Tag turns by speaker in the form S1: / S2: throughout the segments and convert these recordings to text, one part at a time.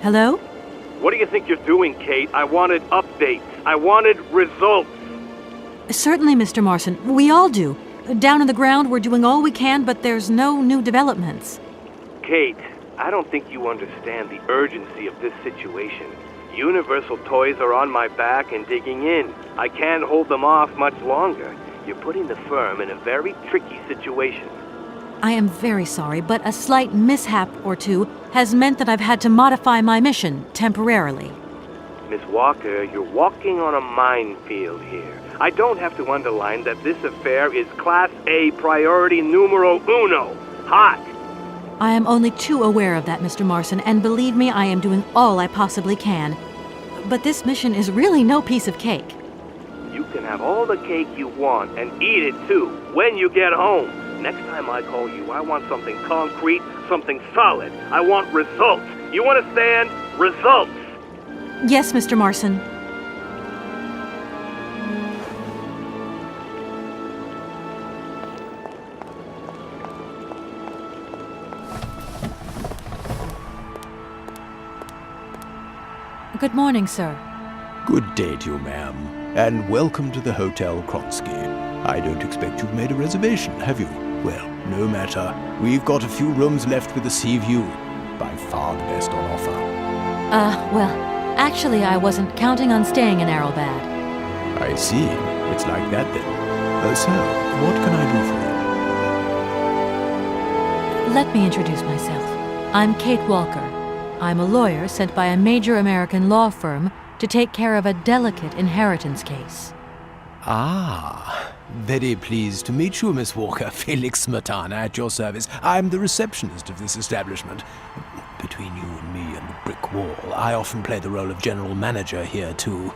S1: Hello?
S2: What do you think you're doing, Kate? I wanted updates. I wanted results.
S1: Certainly, Mr. Marson. We all do. Down on the ground, we're doing all we can, but there's no new developments.
S2: Kate, I don't think you understand the urgency of this situation. Universal Toys are on my back and digging in. I can't hold them off much longer. You're putting the firm in a very tricky situation.
S1: I am very sorry, but a slight mishap or two has meant that I've had to modify my mission temporarily.
S2: Miss Walker, you're walking on a minefield here. I don't have to underline that this affair is Class A priority numero uno. Hot!
S1: I am only too aware of that, Mr. Marson, and believe me, I am doing all I possibly can. But this mission is really no piece of cake.
S2: You can have all the cake you want and eat it too when you get home. Next time I call you, I want something concrete, something solid. I want results. You understand? Results!
S1: Yes, Mr. Marson. Good morning, sir.
S3: Good day to you, ma'am, and welcome to the Hotel Kronsky. I don't expect you've made a reservation, have you? Well, no matter. We've got a few rooms left with a sea view. By far the best on offer.
S1: Well, actually I wasn't counting on staying in Aralbad.
S3: I see. It's like that then. Sir, what can I do for you?
S1: Let me introduce myself. I'm Kate Walker. I'm a lawyer sent by a major American law firm to take care of a delicate inheritance case.
S3: Ah, very pleased to meet you, Miss Walker. Felix Smetana at your service. I'm the receptionist of this establishment. Between you and me and the brick wall, I often play the role of general manager here, too.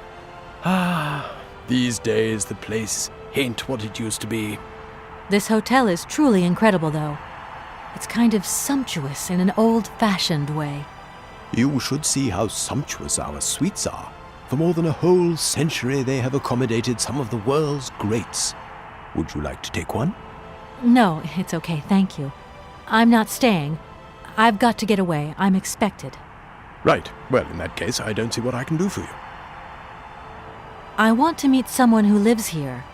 S3: Ah, these days the place ain't what it used to be.
S1: This hotel is truly incredible, though. It's kind of sumptuous in an old-fashioned way.
S3: You should see how sumptuous our suites are. For more than a whole century, they have accommodated some of the world's greats. Would you like to take one?
S1: No, it's okay, thank you. I'm not staying. I've got to get away. I'm expected.
S3: Right. Well, in that case, I don't see what I can do for you.
S1: I want to meet someone who lives here.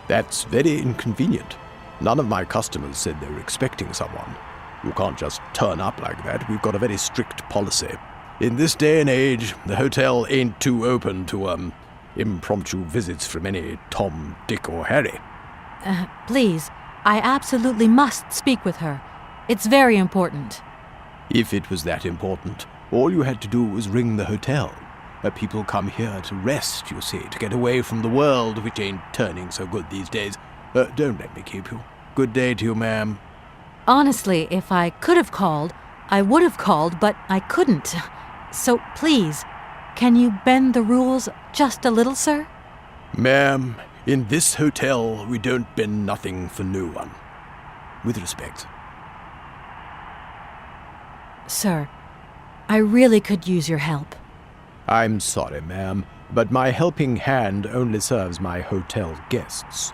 S3: That's very inconvenient. None of my customers said they were expecting someone. You can't just turn up like that. We've got a very strict policy. In this day and age, the hotel ain't too open to, impromptu visits from any Tom, Dick, or Harry.
S1: Please, I absolutely must speak with her. It's very important.
S3: If it was that important, all you had to do was ring the hotel. People come here to rest, you see, to get away from the world, which ain't turning so good these days. Don't let me keep you. Good day to you, ma'am.
S1: Honestly, if I could have called, I would have called, but I couldn't. So please, can you bend the rules just a little, sir?
S3: Ma'am, in this hotel, we don't bend nothing for no one. With respect.
S1: Sir, I really could use your help.
S3: I'm sorry, ma'am, but my helping hand only serves my hotel guests.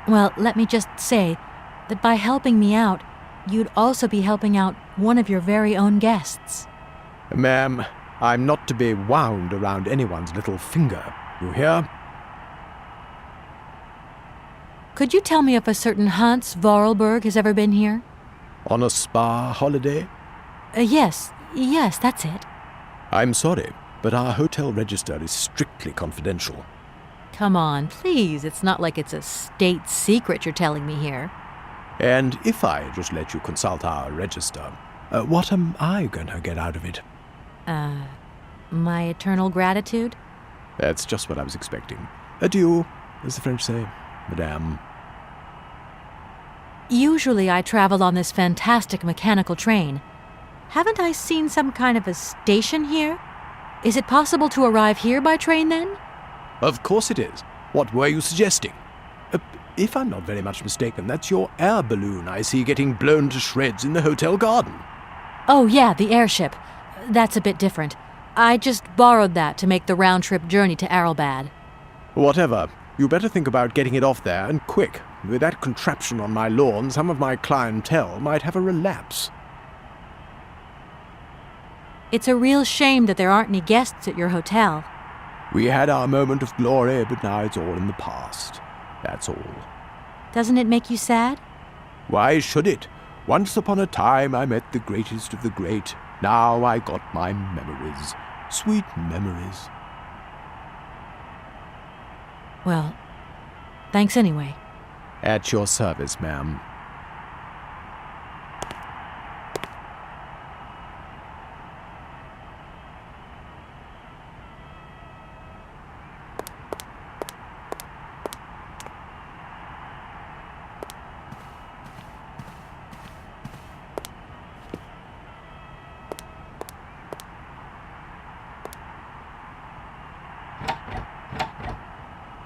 S1: Well, let me just say that by helping me out, you'd also be helping out one of your very own guests.
S3: Ma'am, I'm not to be wound around anyone's little finger. You hear?
S1: Could you tell me if a certain Hans Aralbad has ever been here?
S3: On a spa holiday?
S1: Yes, that's it.
S3: I'm sorry, but our hotel register is strictly confidential.
S1: Come on, please. It's not like it's a state secret you're telling me here.
S3: And if I just let you consult our register, what am I going to get out of it?
S1: My eternal gratitude?
S3: That's just what I was expecting. Adieu, as the French say, madame.
S1: Usually I travel on this fantastic mechanical train. Haven't I seen some kind of a station here? Is it possible to arrive here by train then?
S3: Of course it is. What were you suggesting? If I'm not very much mistaken, that's your air balloon I see getting blown to shreds in the hotel garden.
S1: Oh yeah, the airship. That's a bit different. I just borrowed that to make the round-trip journey to Aralbad.
S3: Whatever. You better think about getting it off there, and quick. With that contraption on my lawn, some of my clientele might have a relapse.
S1: It's a real shame that there aren't any guests at your hotel.
S3: We had our moment of glory, but now it's all in the past. That's all.
S1: Doesn't it make you sad?
S3: Why should it? Once upon a time I met the greatest of the great. Now I got my memories. Sweet memories.
S1: Well, thanks anyway.
S3: At your service, ma'am.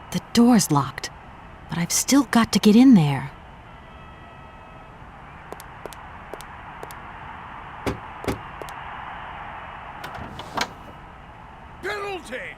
S1: The door's locked, but I've still got to get in there.
S3: Penalty!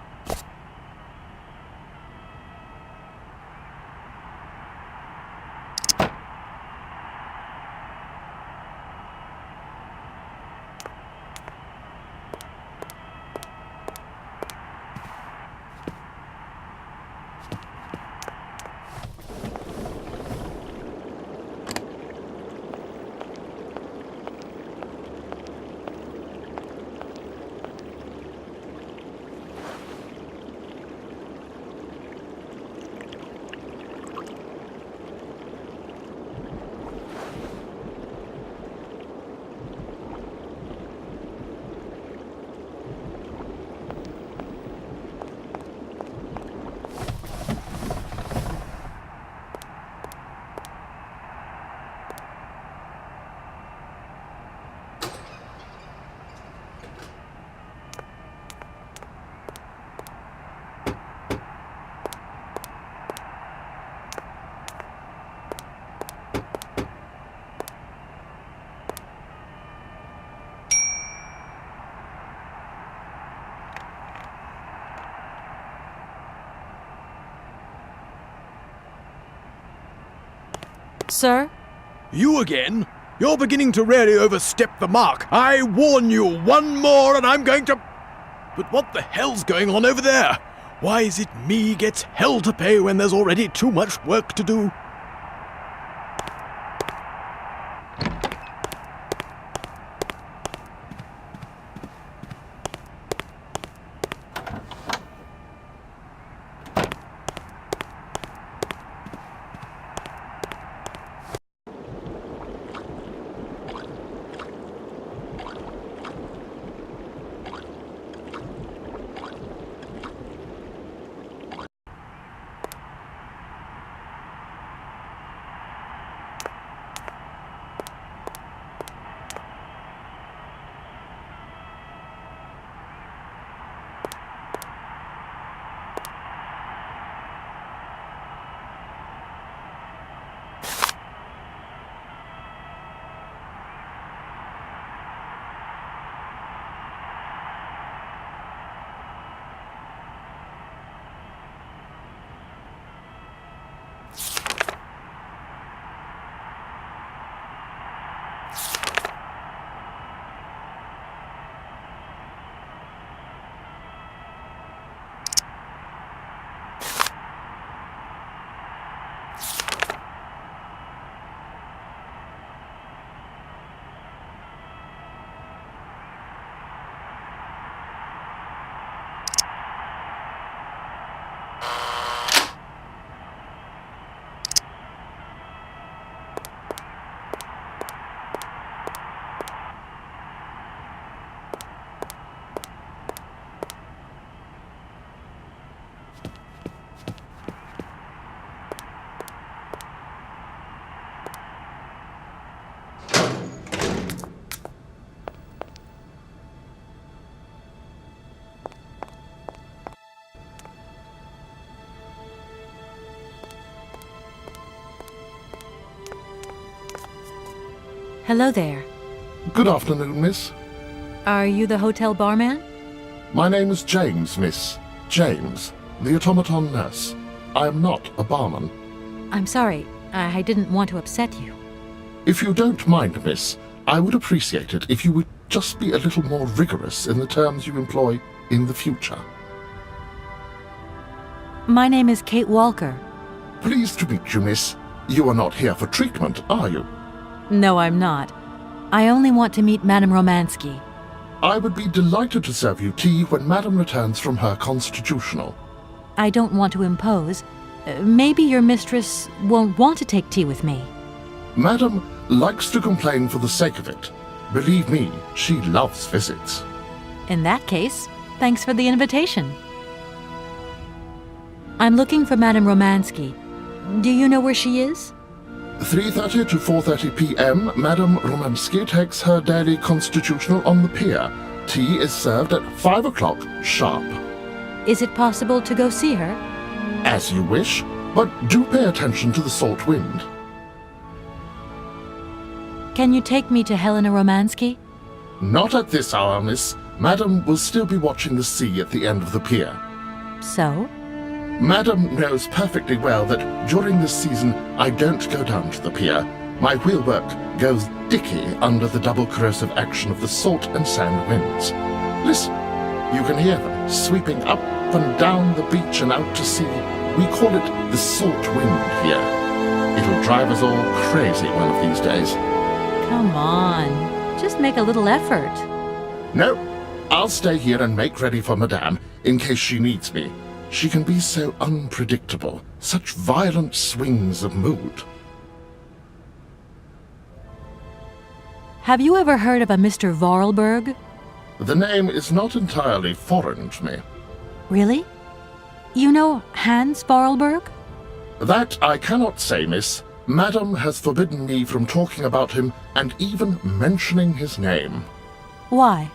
S1: Sir?
S3: You again? You're beginning to really overstep the mark. I warn you, one more and I'm going to... But what the hell's going on over there? Why is it me gets hell to pay when there's already too much work to do?
S1: Hello there.
S4: Good afternoon, miss.
S1: Are you the hotel barman?
S4: My name is James, miss. James, the automaton nurse. I am not a barman.
S1: I'm sorry. I didn't want to upset you.
S4: If you don't mind, miss, I would appreciate it if you would just be a little more rigorous in the terms you employ in the future.
S1: My name is Kate Walker.
S4: Pleased to meet you, miss. You are not here for treatment, are you?
S1: No, I'm not. I only want to meet Madame Romansky.
S4: I would be delighted to serve you tea when Madame returns from her constitutional.
S1: I don't want to impose. Maybe your mistress won't want to take tea with me.
S4: Madame likes to complain for the sake of it. Believe me, she loves visits.
S1: In that case, thanks for the invitation. I'm looking for Madame Romansky. Do you know where she is?
S4: 3:30 to 4:30 p.m., Madame Romansky takes her daily constitutional on the pier. Tea is served at 5 o'clock sharp.
S1: Is it possible to go see her?
S4: As you wish, but do pay attention to the salt wind.
S1: Can you take me to Helena Romansky?
S4: Not at this hour, miss. Madame will still be watching the sea at the end of the pier.
S1: So?
S4: Madame knows perfectly well that during this season I don't go down to the pier. My wheelwork goes dicky under the double corrosive action of the salt and sand winds. Listen, you can hear them sweeping up and down the beach and out to sea. We call it the salt wind here. It'll drive us all crazy one of these days.
S1: Come on, just make a little effort.
S4: No, I'll stay here and make ready for Madame in case she needs me. She can be so unpredictable, such violent swings of mood.
S1: Have you ever heard of a Mr. Vorarlberg?
S4: The name is not entirely foreign to me.
S1: Really? You know Hans Vorarlberg?
S4: That I cannot say, miss. Madame has forbidden me from talking about him and even mentioning his name.
S1: Why?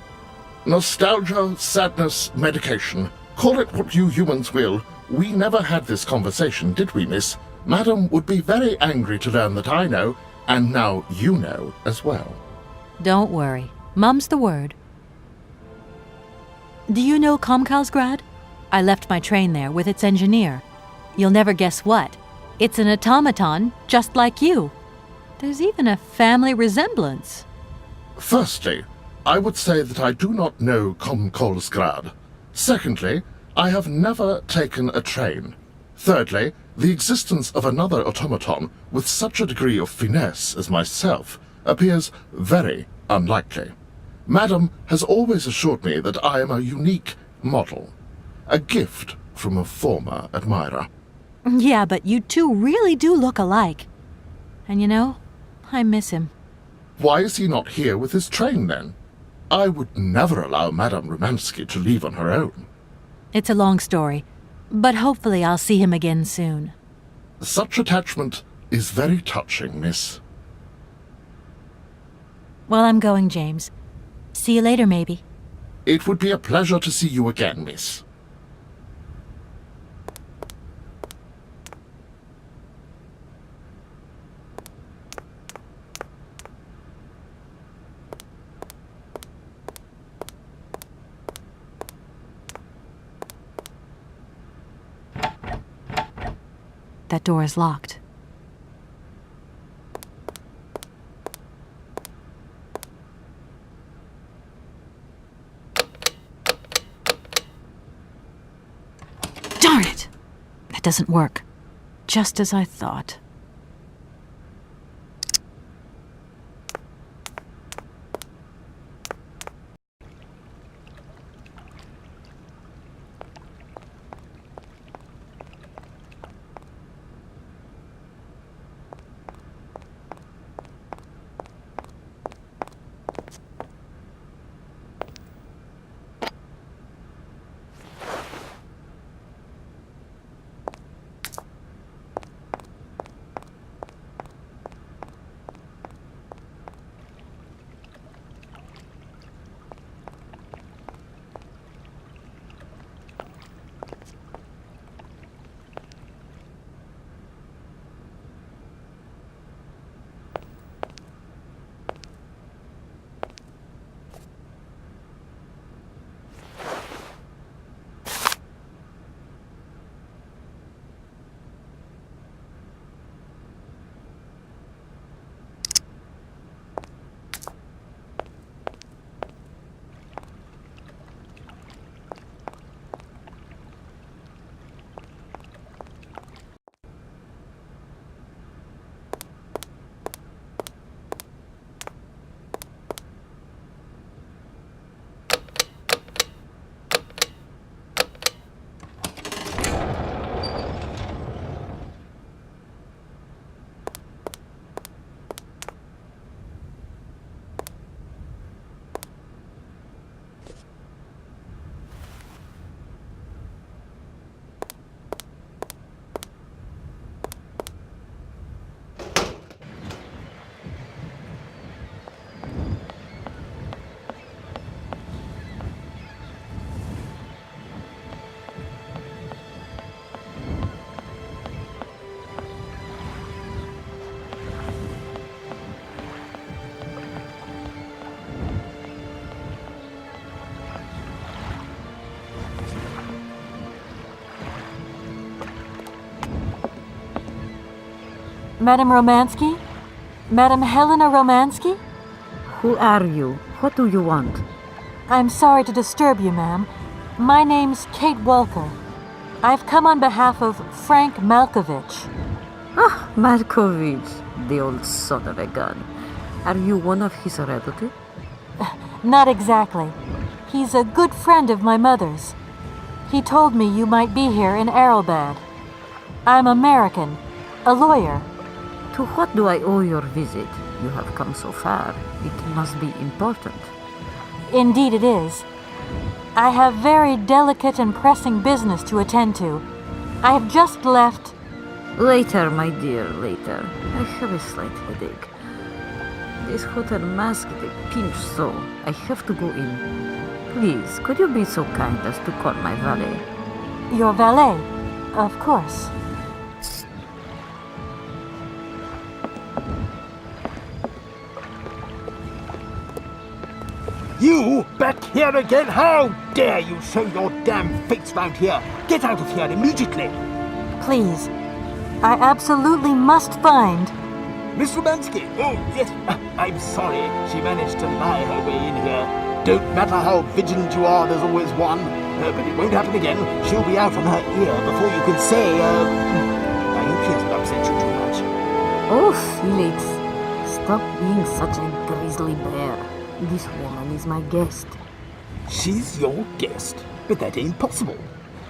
S4: Nostalgia, sadness, medication. Call it what you humans will. We never had this conversation, did we, miss? Madame would be very angry to learn that I know, and now you know as well.
S1: Don't worry. Mum's the word. Do you know Komkalsgrad? I left my train there with its engineer. You'll never guess what. It's an automaton just like you. There's even a family resemblance.
S4: Firstly, I would say that I do not know Komkalsgrad. Secondly, I have never taken a train. Thirdly, the existence of another automaton with such a degree of finesse as myself appears very unlikely. Madame has always assured me that I am a unique model, a gift from a former admirer.
S1: Yeah, but you two really do look alike. And you know, I miss him.
S4: Why is he not here with his train, then? I would never allow Madame Romansky to leave on her own.
S1: It's a long story, but hopefully I'll see him again soon.
S4: Such attachment is very touching, miss.
S1: Well, I'm going, James. See you later, maybe.
S4: It would be a pleasure to see you again, miss.
S1: That door is locked. Darn it! That doesn't work. Just as I thought. Madame Romansky? Madame Helena Romansky?
S5: Who are you? What do you want?
S1: I'm sorry to disturb you, ma'am. My name's Kate Walker. I've come on behalf of Frank Malkovich.
S5: Ah, Malkovich, the old son of a gun. Are you one of his relatives?
S1: Not exactly. He's a good friend of my mother's. He told me you might be here in Aralbad. I'm American, a lawyer.
S5: To what do I owe your visit? You have come so far. It must be important.
S1: Indeed it is. I have very delicate and pressing business to attend to. I have just left...
S5: Later, my dear, later. I have a slight headache. This hotel masked a pinch so I have to go in. Please, could you be so kind as to call my valet?
S1: Your valet? Of course.
S6: You back here again? How dare you show your damn face round here? Get out of here immediately!
S1: Please. I absolutely must find...
S6: Miss Romansky! Oh, yes, I'm sorry. She managed to lie her way in here. Don't matter how vigilant you are, there's always one. But it won't happen again. She'll be out on her ear before you can say, I hope she hasn't upset you too much.
S5: Oh, Felix, stop being such a grizzly bear. This woman is my guest.
S6: She's your guest? But that ain't possible.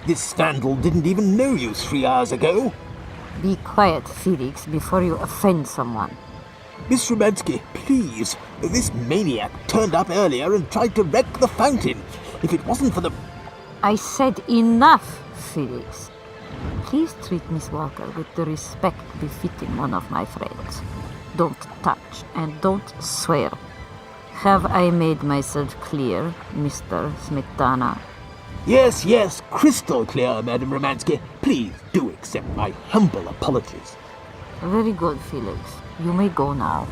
S6: This vandal didn't even know you 3 hours ago.
S5: Be quiet, Felix, before you offend someone.
S6: Miss Romansky, please. This maniac turned up earlier and tried to wreck the fountain. If it wasn't for the...
S5: I said enough, Felix. Please treat Miss Walker with the respect befitting one of my friends. Don't touch and don't swear. Have I made myself clear, Mr. Smetana?
S6: Yes, crystal clear, Madame Romansky. Please do accept my humble apologies.
S5: Very good, Felix. You may go now.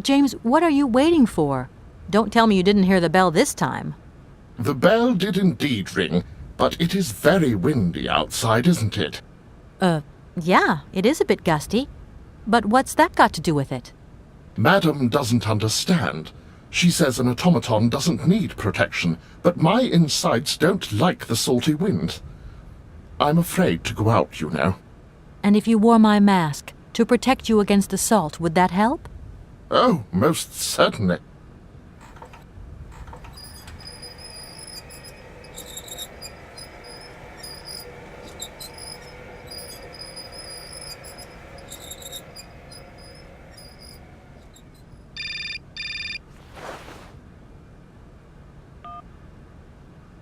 S1: James, what are you waiting for? Don't tell me you didn't hear the bell this time.
S4: The bell did indeed ring, but it is very windy outside, isn't it?
S1: Yeah, it is a bit gusty. But what's that got to do with it?
S4: Madam doesn't understand. She says an automaton doesn't need protection, but my insides don't like the salty wind. I'm afraid to go out, you know.
S1: And if you wore my mask to protect you against the salt, would that help?
S4: Oh, most certainly.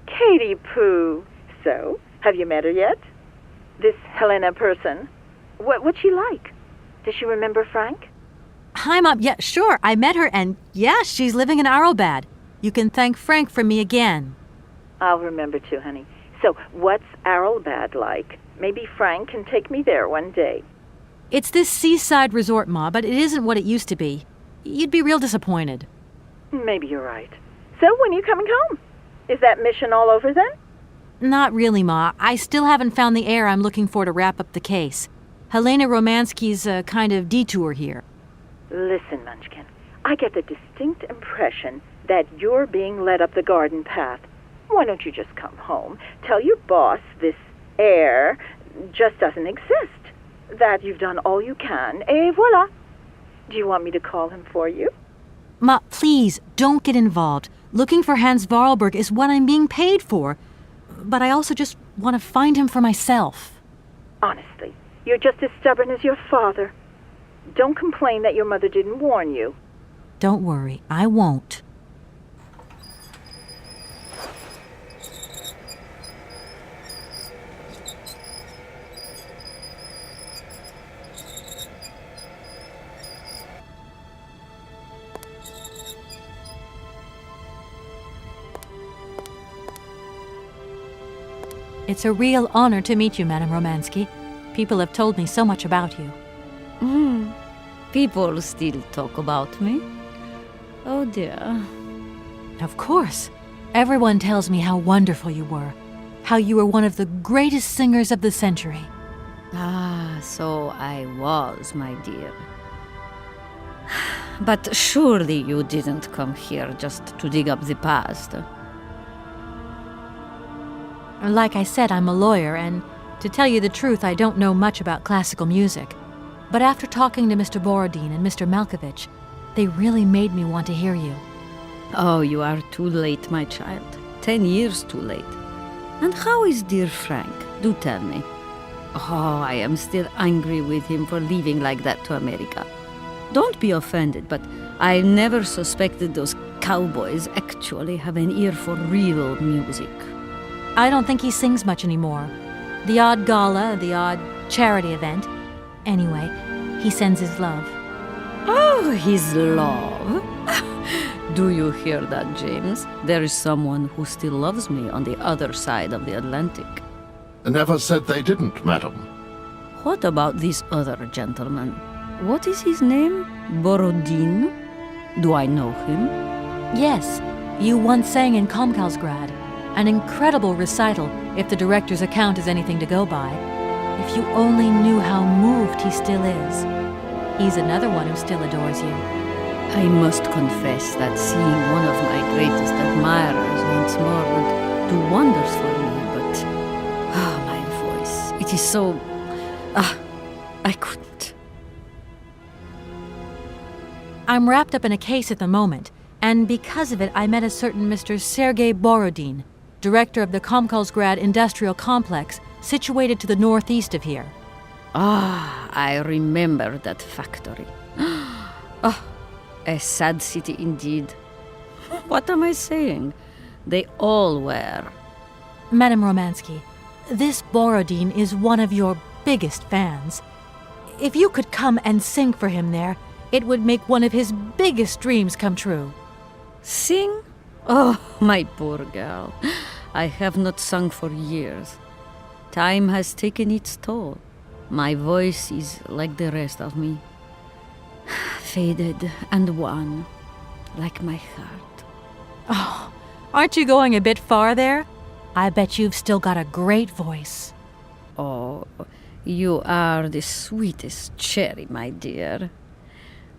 S7: Katie Pooh. So, have you met her yet? This Helena person? What's she like? Does she remember Frank?
S1: Hi, Mom. Yeah, sure. I met her, and yeah, she's living in Aralbad. You can thank Frank for me again.
S7: I'll remember too, honey. So, what's Aralbad like? Maybe Frank can take me there one day.
S1: It's this seaside resort, Ma, but it isn't what it used to be. You'd be real disappointed.
S7: Maybe you're right. So, when are you coming home? Is that mission all over then?
S1: Not really, Ma. I still haven't found the heir I'm looking for to wrap up the case. Helena Romansky's a kind of detour here.
S7: Listen, Munchkin, I get the distinct impression that you're being led up the garden path. Why don't you just come home, tell your boss this heir just doesn't exist, that you've done all you can, et voila. Do you want me to call him for you?
S1: Ma, please, don't get involved. Looking for Hans Vorarlberg is what I'm being paid for. But I also just want to find him for myself.
S7: Honestly, you're just as stubborn as your father. Don't complain that your mother didn't warn you.
S1: Don't worry, I won't. It's a real honor to meet you, Madame Romansky. People have told me so much about you.
S5: People still talk about me. Oh dear.
S1: Of course. Everyone tells me how wonderful you were. How you were one of the greatest singers of the century.
S5: Ah, so I was, my dear. But surely you didn't come here just to dig up the past.
S1: Like I said, I'm a lawyer, and to tell you the truth, I don't know much about classical music. But after talking to Mr. Borodin and Mr. Malkovich, they really made me want to hear you.
S5: Oh, you are too late, my child. 10 years too late. And how is dear Frank? Do tell me. Oh, I am still angry with him for leaving like that to America. Don't be offended, but I never suspected those cowboys actually have an ear for real music.
S1: I don't think he sings much anymore. The odd gala, the odd charity event. Anyway, he sends his love.
S5: Oh, his love. Do you hear that, James? There is someone who still loves me on the other side of the Atlantic.
S4: Never said they didn't, madam.
S5: What about this other gentleman? What is his name? Borodin? Do I know him?
S1: Yes, you once sang in Komkalsgrad. An incredible recital, if the director's account is anything to go by. If you only knew how moved he still is. He's another one who still adores you.
S5: I must confess that seeing one of my greatest admirers once more would do wonders for me, but... my voice. It is so... I couldn't.
S1: I'm wrapped up in a case at the moment, and because of it I met a certain Mr. Sergei Borodin, director of the Komkalsgrad Industrial Complex, situated to the northeast of here.
S5: I remember that factory. A sad city indeed. What am I saying? They all were.
S1: Madame Romansky, this Borodin is one of your biggest fans. If you could come and sing for him there, it would make one of his biggest dreams come true.
S5: Sing? Oh, my poor girl. I have not sung for years. Time has taken its toll. My voice is like the rest of me. Faded and wan, like my heart.
S1: Oh, aren't you going a bit far there? I bet you've still got a great voice.
S5: Oh, you are the sweetest cherry, my dear.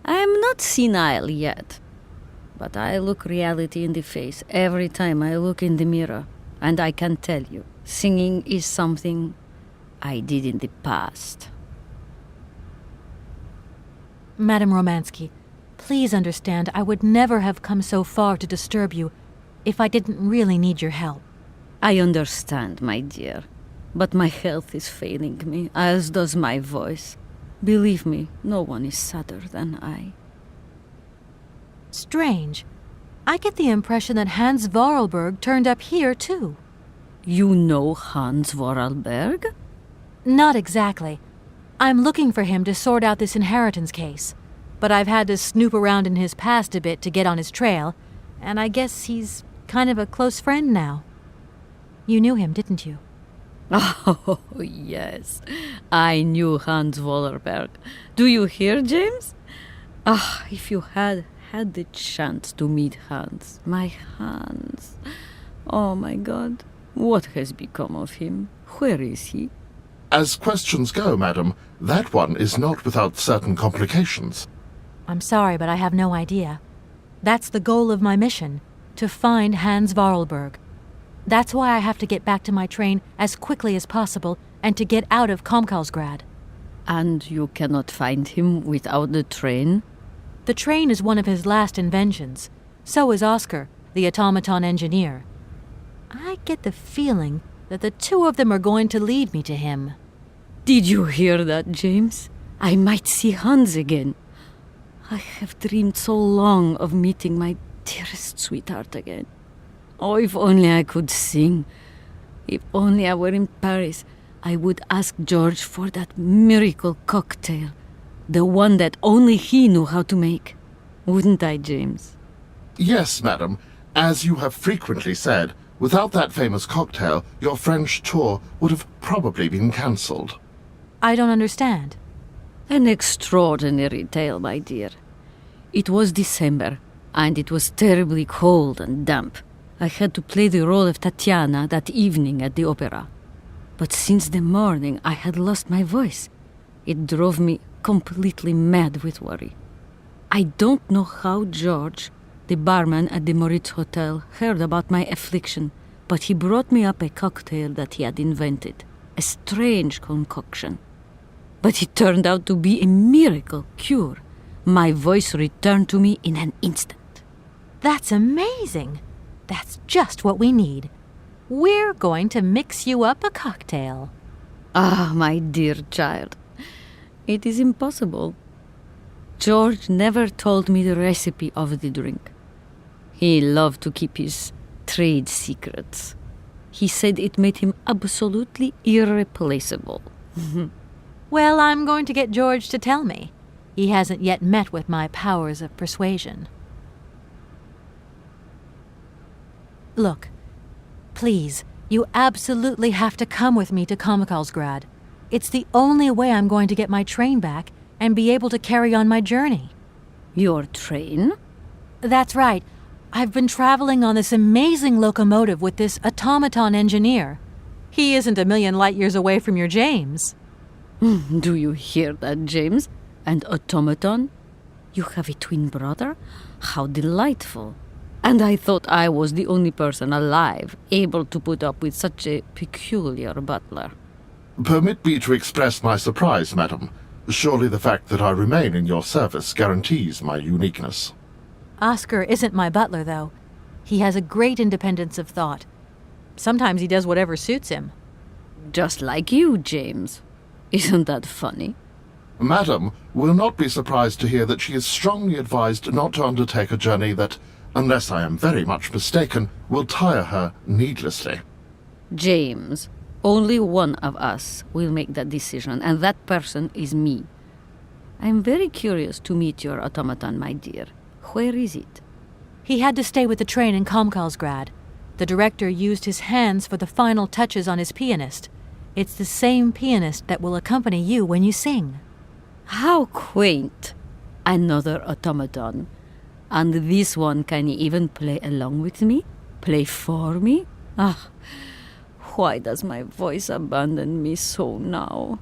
S5: I am not senile yet, but I look reality in the face every time I look in the mirror, and I can tell you, singing is something I did in the past.
S1: Madame Romansky, please understand I would never have come so far to disturb you if I didn't really need your help.
S5: I understand, my dear, but my health is failing me, as does my voice. Believe me, no one is sadder than I.
S1: Strange. I get the impression that Hans Vorarlberg turned up here, too.
S5: You know Hans Vorarlberg?
S1: Not exactly. I'm looking for him to sort out this inheritance case, but I've had to snoop around in his past a bit to get on his trail, and I guess he's kind of a close friend now. You knew him, didn't you?
S5: Oh, yes. I knew Hans Wallerberg. Do you hear, James? Ah, if you had had the chance to meet Hans. My Hans. Oh, my God. What has become of him? Where is he?
S4: As questions go, madam, that one is not without certain complications.
S1: I'm sorry, but I have no idea. That's the goal of my mission, to find Hans Vorarlberg. That's why I have to get back to my train as quickly as possible and to get out of Komkalsgrad.
S5: And you cannot find him without the train?
S1: The train is one of his last inventions. So is Oscar, the automaton engineer. I get the feeling that the two of them are going to lead me to him.
S5: Did you hear that, James? I might see Hans again. I have dreamed so long of meeting my dearest sweetheart again. Oh, if only I could sing. If only I were in Paris, I would ask George for that miracle cocktail. The one that only he knew how to make. Wouldn't I, James?
S4: Yes, madam. As you have frequently said, without that famous cocktail, your French tour would have probably been cancelled.
S1: I don't understand.
S5: An extraordinary tale, my dear. It was December, and it was terribly cold and damp. I had to play the role of Tatiana that evening at the opera. But since the morning, I had lost my voice. It drove me completely mad with worry. I don't know how George, the barman at the Moritz Hotel, heard about my affliction, but he brought me up a cocktail that he had invented, a strange concoction. But it turned out to be a miracle cure. My voice returned to me in an instant.
S1: That's amazing. That's just what we need. We're going to mix you up a cocktail.
S5: Ah, my dear child. It is impossible. George never told me the recipe of the drink. He loved to keep his trade secrets. He said it made him absolutely irreplaceable.
S1: Well, I'm going to get George to tell me. He hasn't yet met with my powers of persuasion. Look, please, you absolutely have to come with me to Komkalsgrad. It's the only way I'm going to get my train back and be able to carry on my journey.
S5: Your train?
S1: That's right. I've been traveling on this amazing locomotive with this automaton engineer. He isn't a million light years away from your James.
S5: Do you hear that, James? And automaton? You have a twin brother? How delightful. And I thought I was the only person alive able to put up with such a peculiar butler.
S4: Permit me to express my surprise, madam. Surely the fact that I remain in your service guarantees my uniqueness.
S1: Oscar isn't my butler, though. He has a great independence of thought. Sometimes he does whatever suits him.
S5: Just like you, James. Isn't that funny?
S4: Madam will not be surprised to hear that she is strongly advised not to undertake a journey that, unless I am very much mistaken, will tire her needlessly.
S5: James, only one of us will make that decision, and that person is me. I'm very curious to meet your automaton, my dear. Where is it?
S1: He had to stay with the train in Komkalsgrad. The director used his hands for the final touches on his pianist. It's the same pianist that will accompany you when you sing.
S5: How quaint! Another automaton. And this one can even play along with me? Play for me? Ah, why does my voice abandon me so now?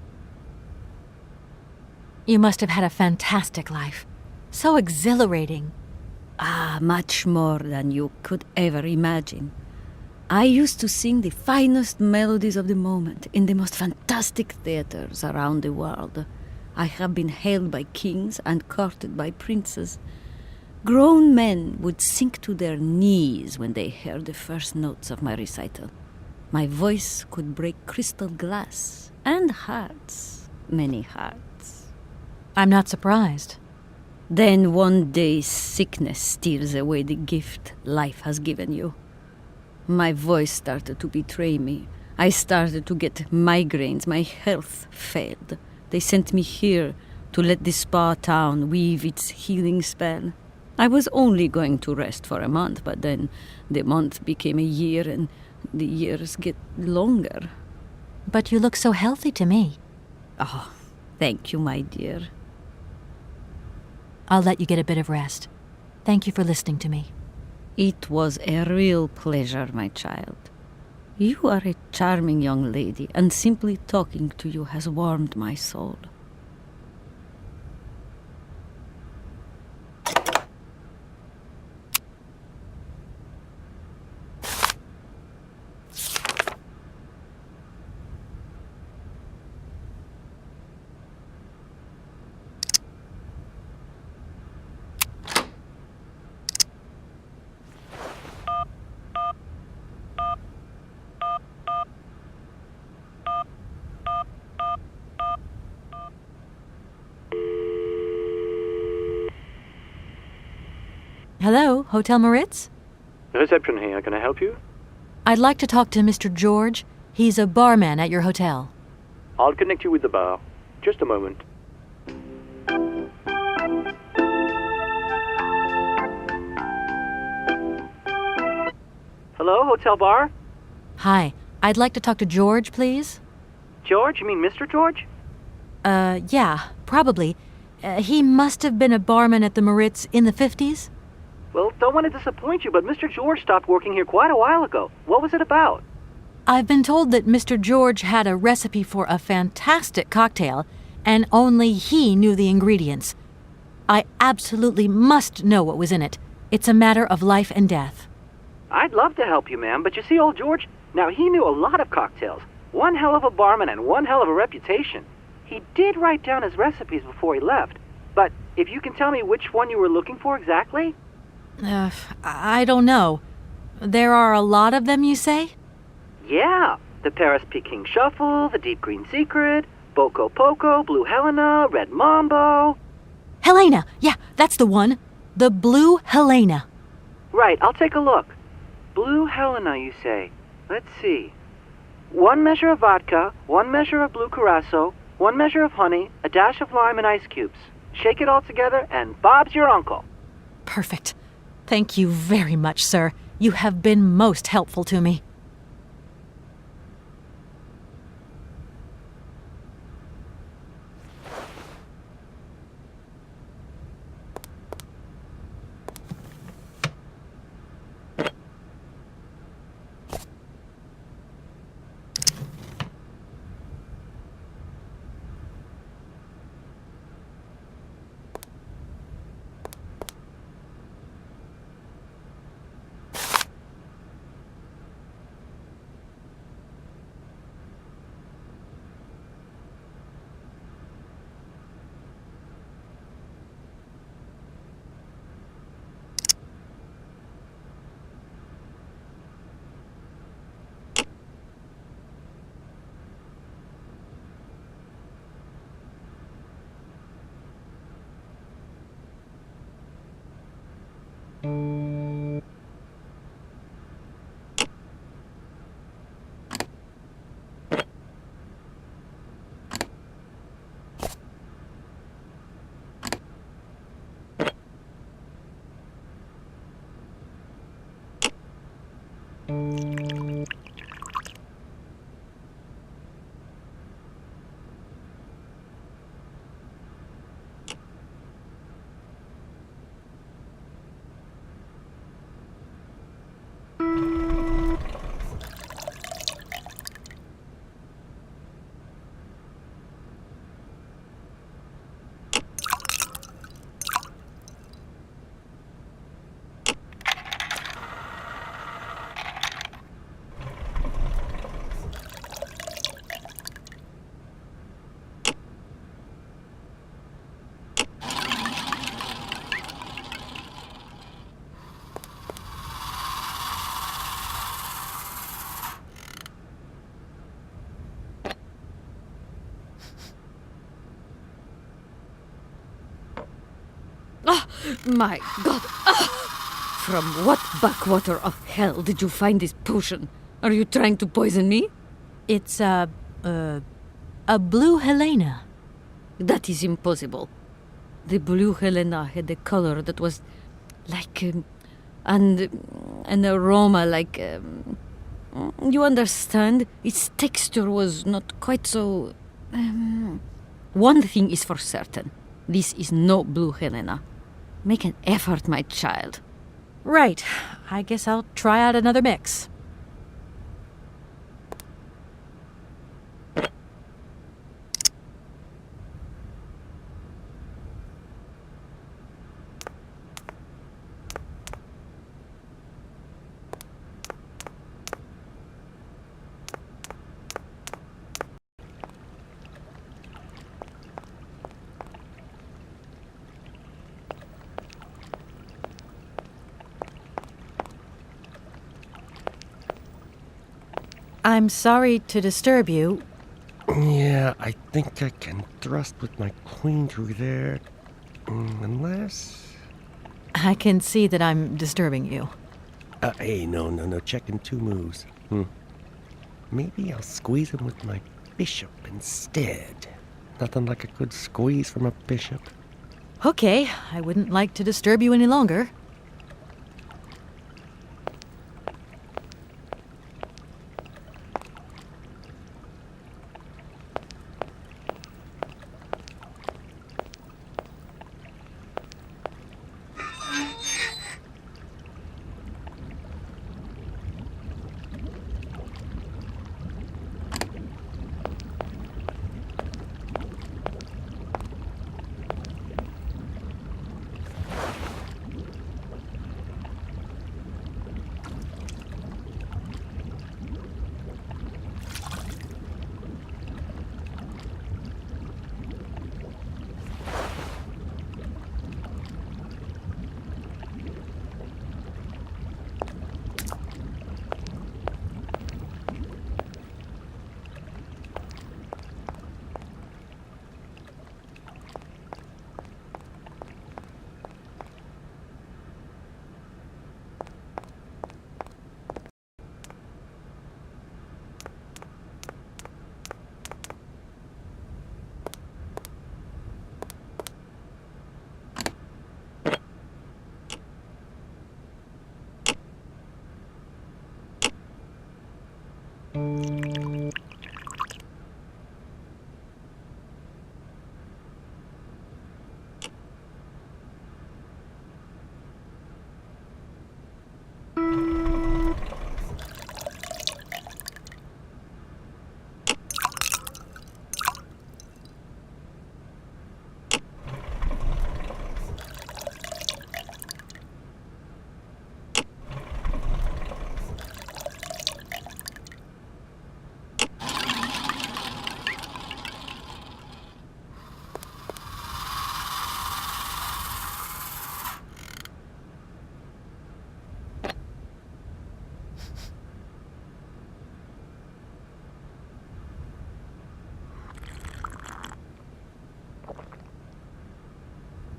S1: You must have had a fantastic life. So exhilarating.
S5: Ah, much more than you could ever imagine. I used to sing the finest melodies of the moment in the most fantastic theaters around the world. I have been hailed by kings and courted by princes. Grown men would sink to their knees when they heard the first notes of my recital. My voice could break crystal glass and hearts, many hearts.
S1: I'm not surprised.
S5: Then one day sickness steals away the gift life has given you. My voice started to betray me. I started to get migraines. My health failed. They sent me here to let the spa town weave its healing spell. I was only going to rest for a month, but then the month became a year and the years get longer.
S1: But you look so healthy to me.
S5: Oh, thank you, my dear.
S1: I'll let you get a bit of rest. Thank you for listening to me.
S5: It was a real pleasure, my child. You are a charming young lady, and simply talking to you has warmed my soul.
S1: Hello, Hotel Moritz?
S8: Reception here. Can I help you?
S1: I'd like to talk to Mr. George. He's a barman at your hotel.
S8: I'll connect you with the bar. Just a moment. Hello, hotel bar?
S1: Hi, I'd like to talk to George, please.
S8: George? You mean Mr. George?
S1: Yeah, probably. He must have been a barman at the Moritz in the 50s?
S8: Well, don't want to disappoint you, but Mr. George stopped working here quite a while ago. What was it about?
S1: I've been told that Mr. George had a recipe for a fantastic cocktail, and only he knew the ingredients. I absolutely must know what was in it. It's a matter of life and death.
S8: I'd love to help you, ma'am, but you see, old George, now he knew a lot of cocktails. One hell of a barman and one hell of a reputation. He did write down his recipes before he left, but if you can tell me which one you were looking for exactly?
S1: I don't know. There are a lot of them, you say?
S8: Yeah, the Paris Peking Shuffle, the Deep Green Secret, Boco Poco, Blue Helena, Red Mambo.
S1: Helena! Yeah, that's the one. The Blue Helena.
S8: Right, I'll take a look. Blue Helena, you say? Let's see. 1 measure of vodka, 1 measure of blue curacao, 1 measure of honey, a dash of lime and ice cubes. Shake it all together, and Bob's your uncle.
S1: Perfect. Thank you very much, sir. You have been most helpful to me.
S5: My God! From what backwater of hell did you find this potion? Are you trying to poison me?
S1: It's a Blue Helena.
S5: That is impossible. The Blue Helena had a color that was like... and an aroma like... You understand? Its texture was not quite so... One thing is for certain. This is no Blue Helena. Make an effort, my child.
S1: Right. I guess I'll try out another mix. I'm sorry to disturb you.
S9: Yeah, I think I can thrust with my queen through there. Unless...
S1: I can see that I'm disturbing you.
S9: Hey, no, checking two moves. Maybe I'll squeeze him with my bishop instead. Nothing like a good squeeze from a bishop.
S1: Okay, I wouldn't like to disturb you any longer.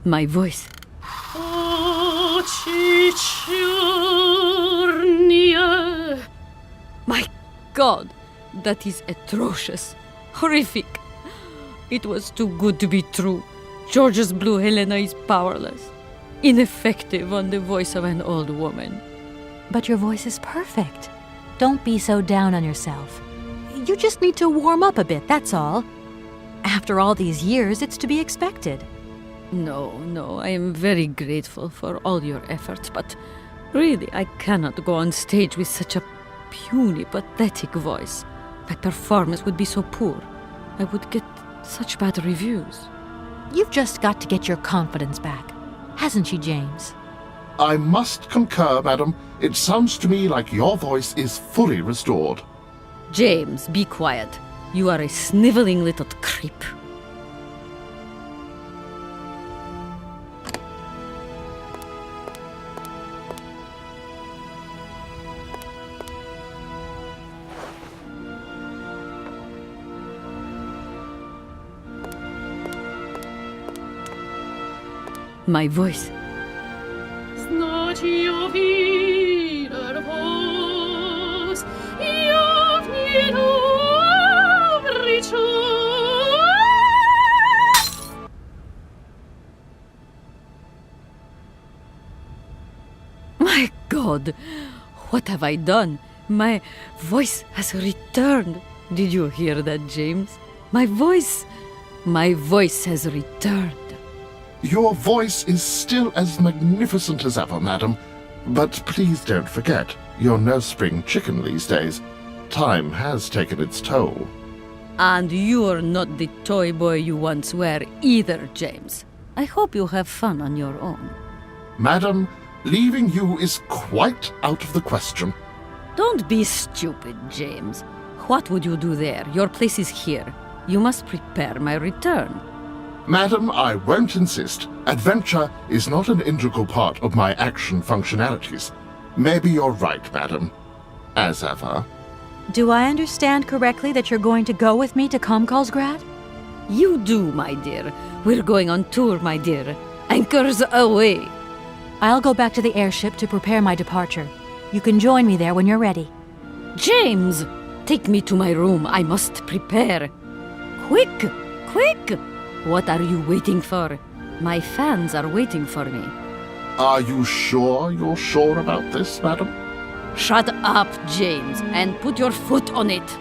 S5: My voice. My God, that is atrocious. Horrific. It was too good to be true. George's Blue Helena is powerless. Ineffective on the voice of an old woman.
S1: But your voice is perfect. Don't be so down on yourself. You just need to warm up a bit, that's all. After all these years, it's to be expected.
S5: No, I am very grateful for all your efforts, but really, I cannot go on stage with such a puny, pathetic voice. My performance would be so poor. I would get such bad reviews.
S1: You've just got to get your confidence back. Hasn't she, James?
S4: I must concur, madam. It sounds to me like your voice is fully restored.
S5: James, be quiet. You are a sniveling little creep. My voice. My God, what have I done?
S10: My voice has returned. Did you hear that, James? My voice has returned.
S4: Your voice is still as magnificent as ever, madam. But please don't forget, you're no spring chicken these days. Time has taken its toll.
S10: And you're not the toy boy you once were either, James. I hope you have fun on your own.
S4: Madam, leaving you is quite out of the question.
S10: Don't be stupid, James. What would you do there? Your place is here. You must prepare my return.
S4: Madam, I won't insist. Adventure is not an integral part of my action functionalities. Maybe you're right, madam. As ever.
S1: Do I understand correctly that you're going to go with me to Komkalsgrad?
S10: You do, my dear. We're going on tour, my dear. Anchors away.
S1: I'll go back to the airship to prepare my departure. You can join me there when you're ready.
S10: James! Take me to my room. I must prepare. Quick! Quick! What are you waiting for? My fans are waiting for me.
S4: Are you sure you're sure about this, madam?
S10: Shut up, James, and put your foot on it.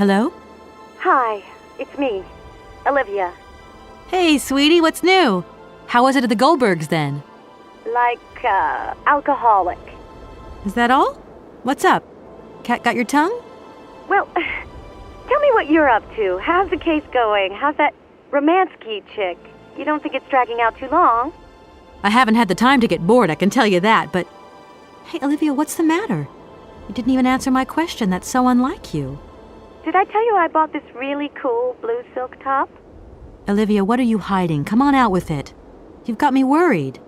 S1: Hello?
S11: Hi, it's me, Olivia.
S1: Hey, sweetie, what's new? How was it at the Goldbergs then?
S11: Like, alcoholic.
S1: Is that all? What's up? Cat got your tongue?
S11: Well, tell me what you're up to. How's the case going? How's that Romansky chick? You don't think it's dragging out too long?
S1: I haven't had the time to get bored, I can tell you that, but... Hey, Olivia, what's the matter? You didn't even answer my question. That's so unlike you.
S11: Did I tell you I bought this really cool blue silk top?
S1: Olivia, what are you hiding? Come on out with it. You've got me worried.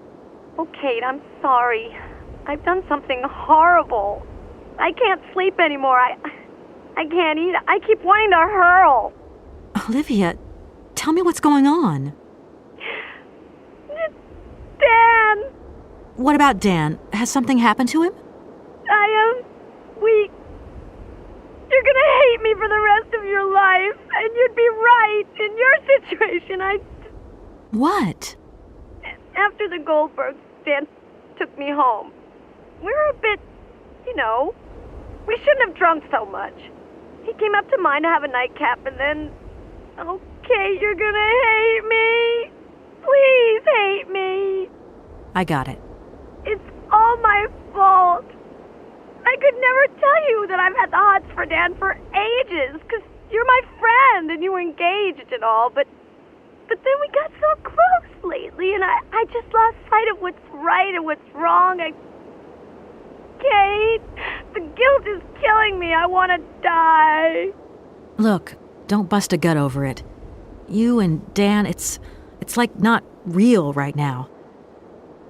S11: Oh, Kate, I'm sorry. I've done something horrible. I can't sleep anymore. I can't eat. I keep wanting to hurl.
S1: Olivia, tell me what's going on.
S11: Dan!
S1: What about Dan? Has something happened to him?
S11: You're gonna hate me for the rest of your life, and you'd be right. In your situation,
S1: What?
S11: After the Goldbergs, Dan took me home. We were a bit, we shouldn't have drunk so much. He came up to mine to have a nightcap, and then... Okay, you're gonna hate me. Please hate me.
S1: I got it.
S11: It's all my fault. I could never tell you that I've had the hots for Dan for ages, because you're my friend and you were engaged and all, but then we got so close lately, and I just lost sight of what's right and what's wrong. Kate, the guilt is killing me. I want to die.
S1: Look, don't bust a gut over it. You and Dan, it's like not real right now.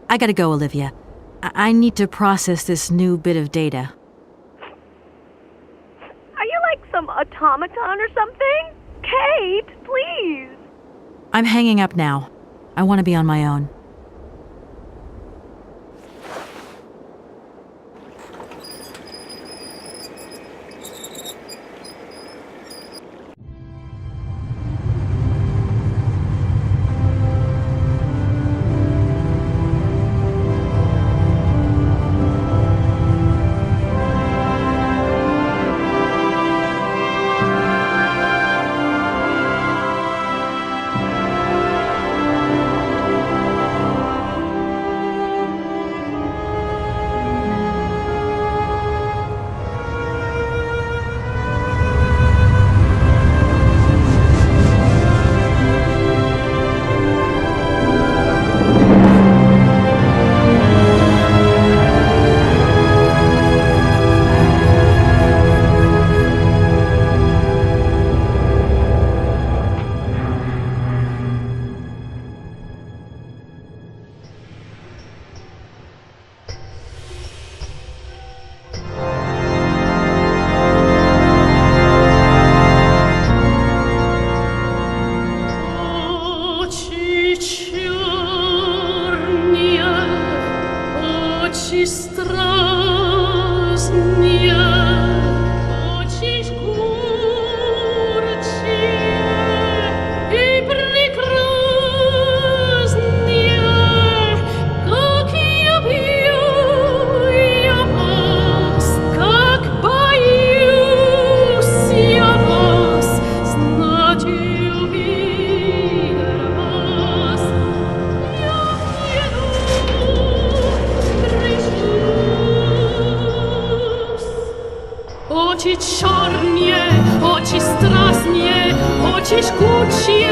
S1: I gotta go, Olivia. I need to process this new bit of data.
S11: Are you like some automaton or something? Kate, please.
S1: I'm hanging up now. I want to be on my own.
S12: чорnie, очі страсні, очі жгучі,